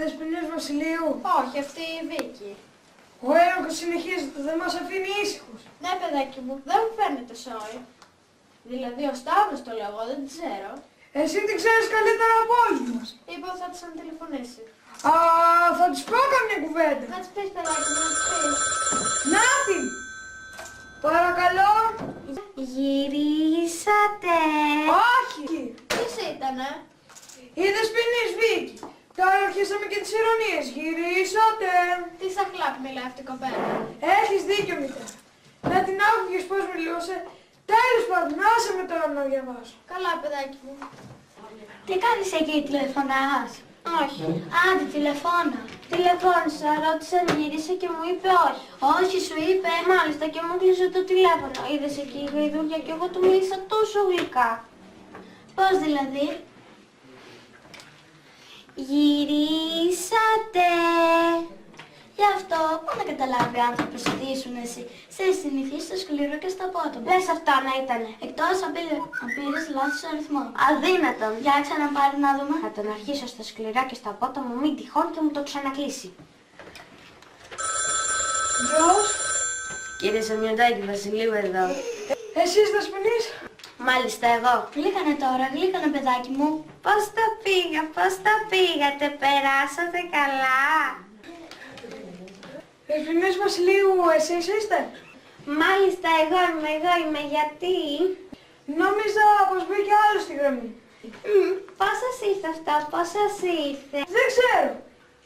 δεσποινής Βασιλείου? Όχι, αυτή η Βίκη. Ο έρωτας συνεχίζεται, δεν μας αφήνει ήσυχους. Ναι, παιδάκι μου, δεν μου φαίνεται σόι. Δηλαδή ο Σταύρος το λέω, εγώ δεν ξέρω. Εσύ την ξέρεις καλύτερα από όλους μας. Είπα ότι θα της αντιληφωνήσει. Α, θα της πω καμιά κουβέντα. Να της πεις, παιδάκι μου, να της πεις. Να την! Παρακαλώ. Γυρίσατε. Όχι. Ποιος ήτανε? Η δεσποινής Βίκη. Τώρα αρχίσαμε και τις ειρωνίες. Γυρίσατε. Τι σαχλάπ μιλάει αυτή η κοπέλα. Έχεις δίκιο, μητέρα. Να την άκουγες πώς μιλούσε. Τέλος πάντων, άσε με τώρα να διαβάσω. Καλά, παιδάκι μου. Τι κάνεις εκεί, τηλεφωνάς? Όχι. Άντε, τηλεφώνα. Τηλεφώνησα, ρώτησα αν γύρισε και μου είπε όχι. Όχι, σου είπε. Μάλιστα και μου κλείσε το τηλέφωνο. Είδες εκεί η γαϊδούρια και εγώ του μίλησα τόσο γλυκά. Πώς δηλαδή? Γυρίσατε. Γι' αυτό, πού να καταλάβει ο άνθρωπος τι ήσουν εσύ. Σε συνηθίσει στο σκληρό και στο απότομο. Λες αυτό να ήτανε. Εκτός αν πήρες λάθος αριθμό. Αδύνατον. Για ξαναπάρει να δούμε. Θα τον αρχίσω στα σκληρά και στα απότομο, μην τυχόν και μου το ξανακλείσει. Γιος. Κύριε Σαμιωτάκη, Βασιλείου εδώ. Εσείς δεσποινής? Μάλιστα εγώ. Γλύκανε τώρα, γλύκανε παιδάκι μου. Πώς τα πήγατε, περάσατε καλά? Δεσποινής Βασιλείου, εσείς είστε? Μάλιστα εγώ είμαι, γιατί? Νόμιζα πως μπήκε άλλο στη γραμμή. Πώς σας ήρθε αυτό, πώς σας ήρθε? Δεν ξέρω.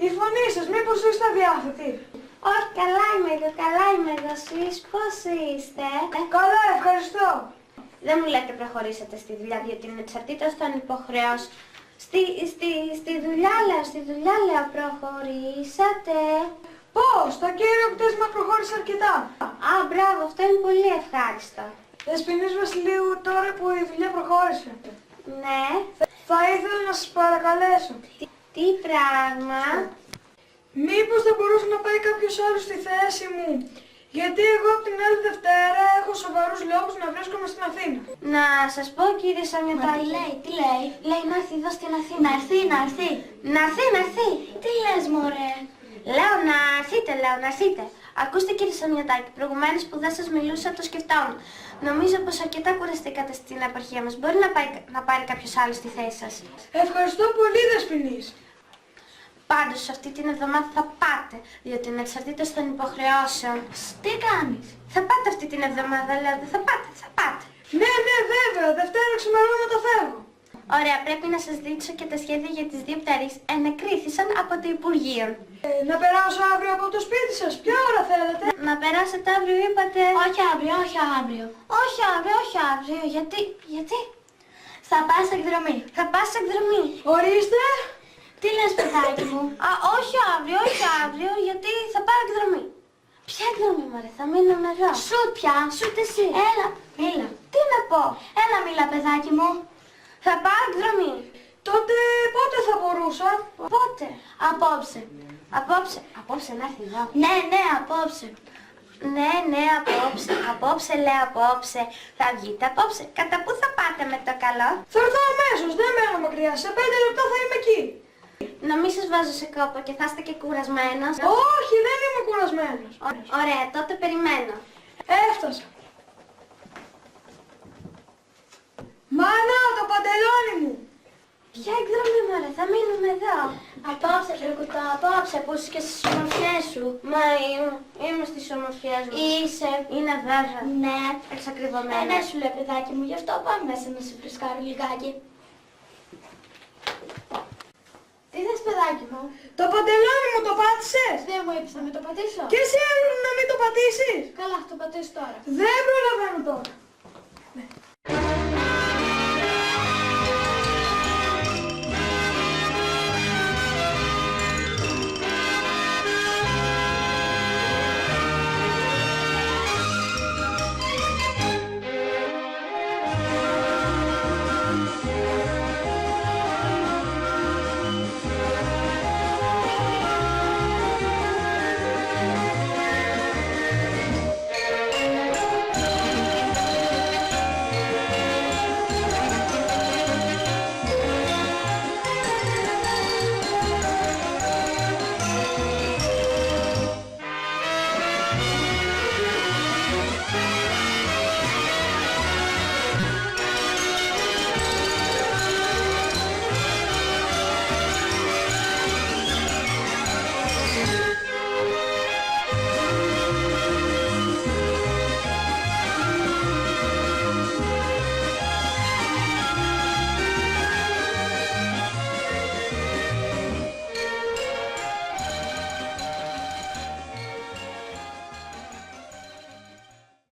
Η φωνή σας, μήπως είστε αδιάθετοι? Όχι, καλά είμαι εγώ, εσείς πώς είστε? Καλά, ευχαριστώ. Δεν μου λέτε προχωρήσατε στη δουλειά, διότι είναι εξαρτήτως των υποχρεώσεων. Στη δουλειά λέω προχωρήσατε. Πώς, το κύριο κτίσμα προχώρησε αρκετά. Α, μπράβο, αυτό είναι πολύ ευχάριστο. Δεσποινής Βασιλείου, τώρα που η δουλειά προχώρησε, Ναι, θα ήθελα να σας παρακαλέσω. τι πράγμα? Μήπως θα μπορούσε να πάει κάποιος άλλος στη θέση μου? Γιατί εγώ από την άλλη Δευτέρα έχω σοβαρούς λόγους να βρίσκομαι στην Αθήνα. Να σας πω, κύριε Μα Σαμιωτάκη. τι λέει. Λέει να έρθει εδώ στην Αθήνα. Να έρθει. Να έρθει. Τι λες, μωρέ? Λέω να έρθείτε. Ακούστε, κύριε Σαμιωτάκη, προηγουμένως που δεν σας μιλούσα το σκεφτόμουν. Νομίζω πως αρκετά κουραστήκατε στην επαρχία μας. Μπορεί να πάρει κάποιος άλλος στη θέση σας. Ευχαριστώ πολύ, Δεσποινής. Πάντως αυτή την εβδομάδα θα πάτε, διότι είναι εξαρτήτως των υποχρεώσεων. Τι κάνεις? Θα πάτε αυτή την εβδομάδα, λέω, θα πάτε. Ναι, βέβαια, Δευτέρα ξημερώματα φεύγω. Ωραία, πρέπει να σας δείξω και τα σχέδια για τις δύο πτέρυγες ενεκρίθησαν από το Υπουργείο. Να περάσω αύριο από το σπίτι σας, ποια ώρα θέλετε? Να περάσετε αύριο, είπατε. Όχι αύριο. Όχι αύριο, γιατί? Θα πας εκδρομή. Θα πας εκδρομή. Ορίστε. Τι λες, παιδάκι μου? Όχι αύριο, γιατί θα πάω εκδρομή. Ποια εκδρομή, μωρέ, θα μείνουμε εδώ. Σουτ πια. Σούτε εσύ. Έλα, μίλα. Τι να πω. Έλα, μίλα, παιδάκι μου. Θα πάω εκδρομή. Τότε πότε θα μπορούσα? Πότε? Απόψε. Απόψε να έρθει εδώ. Ναι, απόψε. Ναι, απόψε λέω απόψε. Θα βγείτε απόψε. Κατά πού θα πάτε με το καλό? Θα έρθω αμέσως, δεν μένω μακριά, σε 5 λεπτά θα είμαι εκεί. Να μην σας βάζω σε κόπο και θα είστε και κουρασμένος. Όχι, δεν είμαι κουρασμένος. Ωραία, τότε περιμένω. Έφτασα. Μάνα, το παντελόνι μου. Ποια εκδρομή, μωρέ, θα μείνουμε εδώ. Απόψε, Φρικουτά, απόψε που είσαι και στις ομορφιές σου. Μα είμαι στις ομορφιές μου. Είσαι. Είναι βέβαια. Ναι. Εξακριβωμένα. Ναι, σου λέει, παιδάκι μου, γι' αυτό πάμε μέσα να σε φρεσκάρω λιγάκι. Τι θες, παιδάκι μου? Το παντελόνι μου το πάτησες? Δεν μου είπες να μην το πατήσω. Και εσύ να μην το πατήσεις? Καλά, θα το πατήσω τώρα. Δεν προλαβαίνω τώρα.